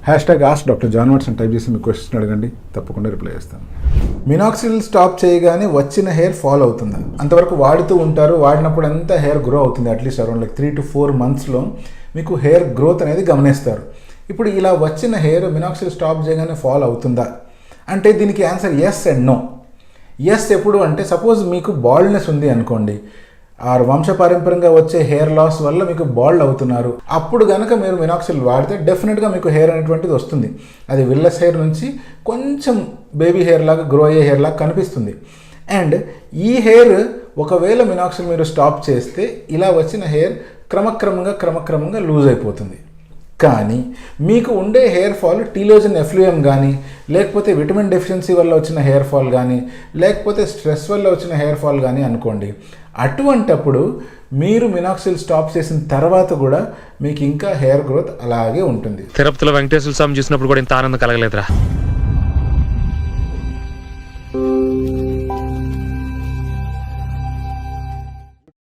#ask Dr. John Watson type చేసి మీ question అడగండి, తప్పకుండా రిప్లై చేస్తాను. మినాక్సిల్ స్టాప్ చేయగానే వచ్చిన హెయిర్ ఫాల్ అవుతుందా? అంతవరకు వాడుతూ ఉంటారు, వాడినప్పుడు అంతా హెయిర్ గ్రో అవుతుంది. అట్లీస్ట్ అరౌండ్ 3 to 4 monthsలో మీకు హెయిర్ గ్రోత్ అనేది గమనిస్తారు. ఇప్పుడు ఇలా వచ్చిన హెయిర్ మినాక్సిల్ స్టాప్ చేయగానే ఫాల్ అవుతుందా అంటే దీనికి answer yes and no. Yes ఎప్పుడు అంటే సపోజ్ మీకు బాల్డ్నెస్ ఉంది అనుకోండి, ఆ వంశపారంపర్యంగా వచ్చే హెయిర్ లాస్ వల్ల మీకు బాల్డ్ అవుతున్నారు, అప్పుడు కనుక మీరు మినాక్సిల్ వాడితే డెఫినెట్గా మీకు హెయిర్ అనేటువంటిది వస్తుంది. అది విల్లస్ హెయిర్ నుంచి కొంచెం బేబీ హెయిర్ లాగా గ్రో అయ్యే హెయిర్ లాగా కనిపిస్తుంది. అండ్ ఈ హెయిర్ ఒకవేళ మినాక్సిల్ మీరు స్టాప్ చేస్తే ఇలా వచ్చిన హెయిర్ క్రమక్రమంగా లూజ్ అయిపోతుంది. కానీ మీకు ఉండే హెయిర్ ఫాల్ టీలోజన్ ఎఫ్లూయం కానీ, లేకపోతే విటమిన్ డెఫిషియన్సీ వల్ల వచ్చిన హెయిర్ ఫాల్ కానీ, లేకపోతే స్ట్రెస్ వల్ల వచ్చిన హెయిర్ ఫాల్ కానీ అనుకోండి. అటువంటప్పుడు మీరు మినాక్సిల్ స్టాప్ చేసిన తర్వాత కూడా మీకు ఇంకా హెయిర్ గ్రోత్ అలాగే ఉంటుంది. తిరుపతిలో వెంకటేశ్వర స్వామి చూసినప్పుడు కూడా ఇంత ఆనందం కలగలేదురా.